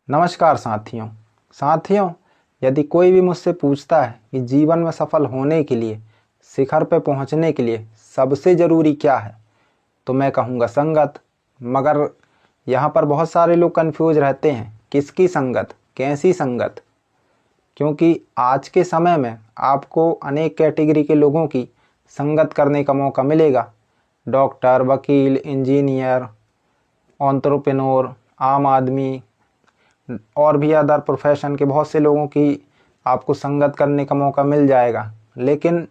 नमस्कार साथियों, यदि कोई भी मुझसे पूछता है कि जीवन में सफल होने के लिए, शिखर पे पहुंचने के लिए सबसे ज़रूरी क्या है, तो मैं कहूँगा संगत। मगर यहाँ पर बहुत सारे लोग कंफ्यूज रहते हैं, किसकी संगत, कैसी संगत। क्योंकि आज के समय में आपको अनेक कैटेगरी के लोगों की संगत करने का मौका मिलेगा। डॉक्टर, वकील, इंजीनियर, एंटरप्रेन्योर, आम आदमी और भी अदर प्रोफेशन के बहुत से लोगों की आपको संगत करने का मौका मिल जाएगा। लेकिन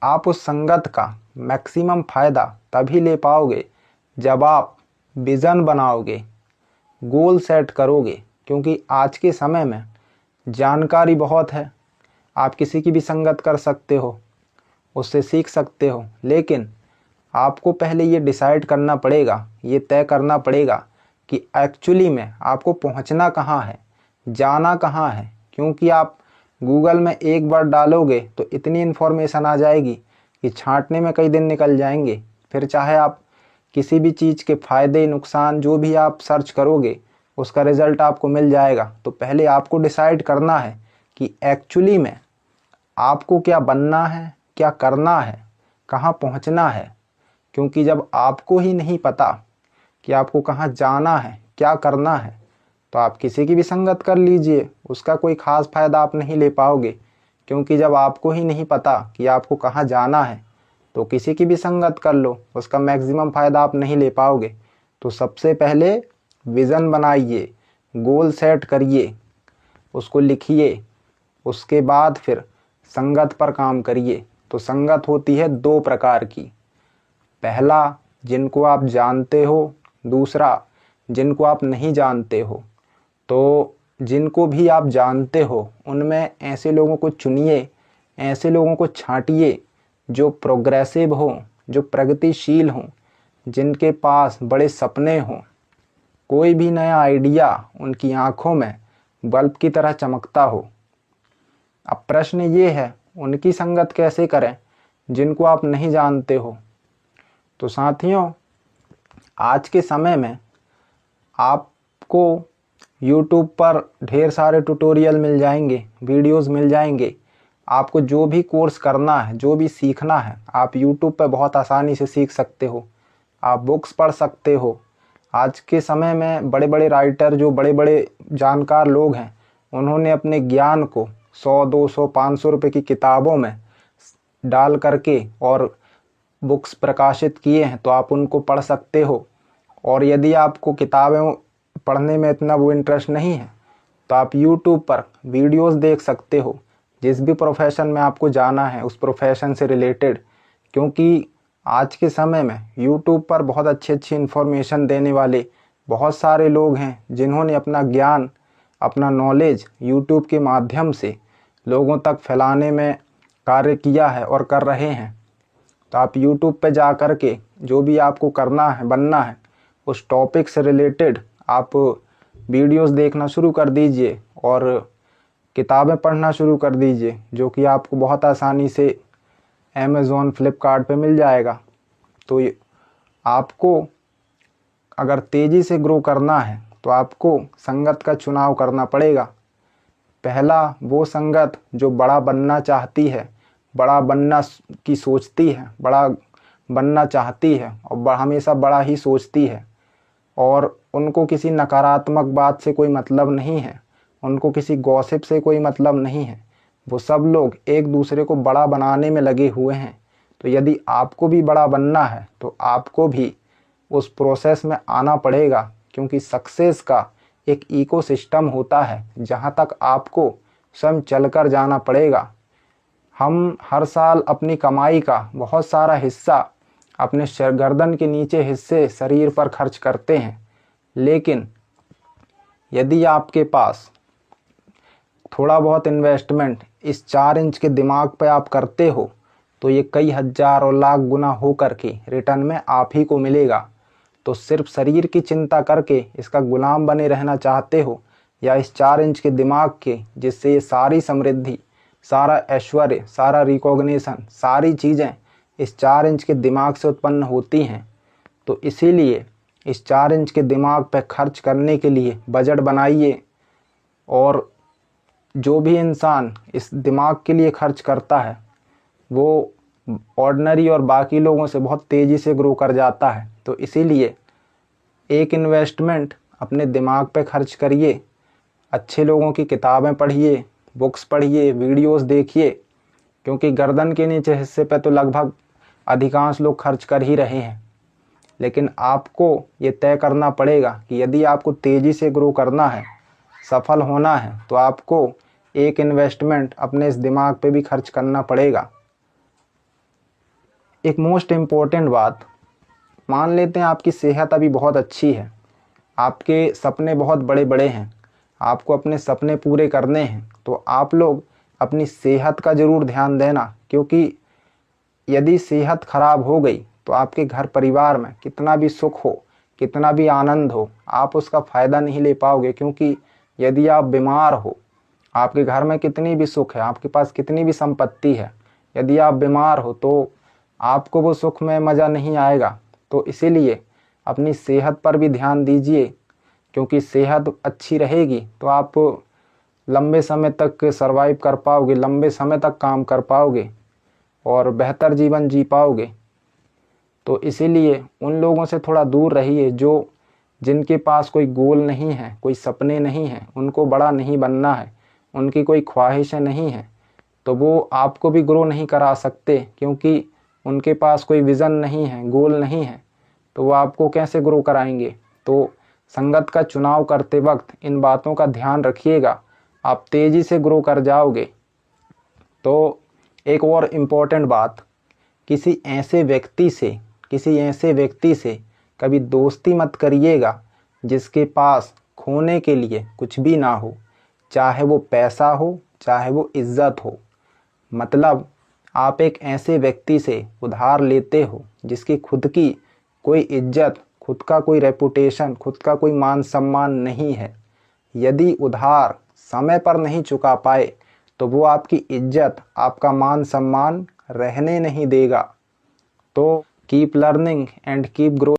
आप उस संगत का मैक्सिमम फ़ायदा तभी ले पाओगे जब आप विज़न बनाओगे, गोल सेट करोगे। क्योंकि आज के समय में जानकारी बहुत है, आप किसी की भी संगत कर सकते हो, उससे सीख सकते हो। लेकिन आपको पहले ये डिसाइड करना पड़ेगा, ये तय करना पड़ेगा कि एक्चुअली में आपको पहुंचना कहाँ है, जाना कहाँ है। क्योंकि आप गूगल में एक बार डालोगे तो इतनी इन्फॉर्मेशन आ जाएगी कि छांटने में कई दिन निकल जाएंगे। फिर चाहे आप किसी भी चीज़ के फ़ायदे नुकसान जो भी आप सर्च करोगे, उसका रिज़ल्ट आपको मिल जाएगा। तो पहले आपको डिसाइड करना है कि एक्चुअली में आपको क्या बनना है, क्या करना है, कहाँ पहुँचना है। क्योंकि जब आपको ही नहीं पता कि आपको कहाँ जाना है, क्या करना है, तो आप किसी की भी संगत कर लीजिए, उसका कोई ख़ास फ़ायदा आप नहीं ले पाओगे। क्योंकि जब आपको ही नहीं पता कि आपको कहाँ जाना है, तो किसी की भी संगत कर लो, उसका मैक्सिमम फ़ायदा आप नहीं ले पाओगे। तो सबसे पहले विज़न बनाइए, गोल सेट करिए, उसको लिखिए, उसके बाद फिर संगत पर काम करिए। तो संगत होती है दो प्रकार की, पहला जिनको आप जानते हो, दूसरा जिनको आप नहीं जानते हो। तो जिनको भी आप जानते हो उनमें ऐसे लोगों को चुनिए, ऐसे लोगों को छांटिए जो प्रोग्रेसिव हों, जो प्रगतिशील हों, जिनके पास बड़े सपने हों। कोई भी नया आइडिया उनकी आंखों में बल्ब की तरह चमकता हो। अब प्रश्न ये है, उनकी संगत कैसे करें जिनको आप नहीं जानते हो। तो साथियों, आज के समय में आपको YouTube पर ढेर सारे ट्यूटोरियल मिल जाएंगे, वीडियोस मिल जाएंगे। आपको जो भी कोर्स करना है, जो भी सीखना है, आप YouTube पर बहुत आसानी से सीख सकते हो। आप बुक्स पढ़ सकते हो। आज के समय में बड़े बड़े राइटर, जो बड़े बड़े जानकार लोग हैं, उन्होंने अपने ज्ञान को 100, 200, 500 रुपये की किताबों में डाल करके और बुक्स प्रकाशित किए हैं। तो आप उनको पढ़ सकते हो। और यदि आपको किताबें पढ़ने में इतना वो इंटरेस्ट नहीं है, तो आप YouTube पर वीडियोस देख सकते हो, जिस भी प्रोफेशन में आपको जाना है उस प्रोफेशन से रिलेटेड। क्योंकि आज के समय में YouTube पर बहुत अच्छी इन्फॉर्मेशन देने वाले बहुत सारे लोग हैं, जिन्होंने अपना ज्ञान, अपना नॉलेज YouTube के माध्यम से लोगों तक फैलाने में कार्य किया है और कर रहे हैं। तो आप YouTube पे जा कर के जो भी आपको करना है, बनना है, उस टॉपिक से रिलेटेड आप वीडियोस देखना शुरू कर दीजिए और किताबें पढ़ना शुरू कर दीजिए, जो कि आपको बहुत आसानी से Amazon, फ्लिपकार्ट पे मिल जाएगा। तो आपको अगर तेज़ी से ग्रो करना है तो आपको संगत का चुनाव करना पड़ेगा। पहला वो संगत जो बड़ा बनना चाहती है, बड़ा बनना की सोचती है, बड़ा बनना चाहती है और हमेशा बड़ा ही सोचती है। और उनको किसी नकारात्मक बात से कोई मतलब नहीं है, उनको किसी गॉसिप से कोई मतलब नहीं है। वो सब लोग एक दूसरे को बड़ा बनाने में लगे हुए हैं। तो यदि आपको भी बड़ा बनना है तो आपको भी उस प्रोसेस में आना पड़ेगा। क्योंकि सक्सेस का एक इकोसिस्टम होता है, जहाँ तक आपको स्वयं चलकर जाना पड़ेगा। हम हर साल अपनी कमाई का बहुत सारा हिस्सा अपने गर्दन के नीचे हिस्से शरीर पर खर्च करते हैं। लेकिन यदि आपके पास थोड़ा बहुत इन्वेस्टमेंट इस 4 इंच के दिमाग पे आप करते हो, तो ये कई हज़ार और लाख गुना हो करके रिटर्न में आप ही को मिलेगा। तो सिर्फ शरीर की चिंता करके इसका गुलाम बने रहना चाहते हो, या इस 4 इंच के दिमाग के, जिससे ये सारी समृद्धि, सारा ऐश्वर्य, सारा रिकॉग्निशन, सारी चीज़ें इस 4 इंच के दिमाग से उत्पन्न होती हैं। तो इसीलिए इस 4 इंच के दिमाग पे खर्च करने के लिए बजट बनाइए। और जो भी इंसान इस दिमाग के लिए खर्च करता है वो ऑर्डिनरी और बाकी लोगों से बहुत तेज़ी से ग्रो कर जाता है। तो इसीलिए एक इन्वेस्टमेंट अपने दिमाग पे खर्च करिए, अच्छे लोगों की किताबें पढ़िए, बुक्स पढ़िए, वीडियोस देखिए, क्योंकि गर्दन के नीचे हिस्से पे तो लगभग अधिकांश लोग खर्च कर ही रहे हैं। लेकिन आपको ये तय करना पड़ेगा कि यदि आपको तेज़ी से ग्रो करना है, सफल होना है, तो आपको एक इन्वेस्टमेंट अपने इस दिमाग पे भी खर्च करना पड़ेगा। एक मोस्ट इम्पोर्टेंट बात, मान लेते हैं आपकी सेहत अभी बहुत अच्छी है, आपके सपने बहुत बड़े बड़े हैं, आपको अपने सपने पूरे करने हैं, तो आप लोग अपनी सेहत का ज़रूर ध्यान देना। क्योंकि यदि सेहत खराब हो गई तो आपके घर परिवार में कितना भी सुख हो, कितना भी आनंद हो, आप उसका फ़ायदा नहीं ले पाओगे। क्योंकि यदि आप बीमार हो, आपके घर में कितनी भी सुख है, आपके पास कितनी भी संपत्ति है, यदि आप बीमार हो तो आपको वो सुख में मज़ा नहीं आएगा। तो इसीलिए अपनी सेहत पर भी ध्यान दीजिए, क्योंकि सेहत अच्छी रहेगी तो आप लंबे समय तक सरवाइव कर पाओगे, लंबे समय तक काम कर पाओगे और बेहतर जीवन जी पाओगे। तो इसीलिए उन लोगों से थोड़ा दूर रहिए जो जिनके पास कोई गोल नहीं है, कोई सपने नहीं हैं, उनको बड़ा नहीं बनना है, उनकी कोई ख्वाहिशें नहीं हैं, तो वो आपको भी ग्रो नहीं करा सकते। क्योंकि उनके पास कोई विज़न नहीं है, गोल नहीं है, तो वो आपको कैसे ग्रो कराएंगे। तो संगत का चुनाव करते वक्त इन बातों का ध्यान रखिएगा, आप तेज़ी से ग्रो कर जाओगे। तो एक और इम्पोर्टेंट बात, किसी ऐसे व्यक्ति से कभी दोस्ती मत करिएगा जिसके पास खोने के लिए कुछ भी ना हो, चाहे वो पैसा हो, चाहे वो इज्जत हो। मतलब आप एक ऐसे व्यक्ति से उधार लेते हो जिसकी खुद की कोई इज्जत, खुद का कोई रेपुटेशन, खुद का कोई मान सम्मान नहीं है। यदि उधार समय पर नहीं चुका पाए तो वो आपकी इज्जत, आपका मान सम्मान रहने नहीं देगा। तो keep learning and keep grow.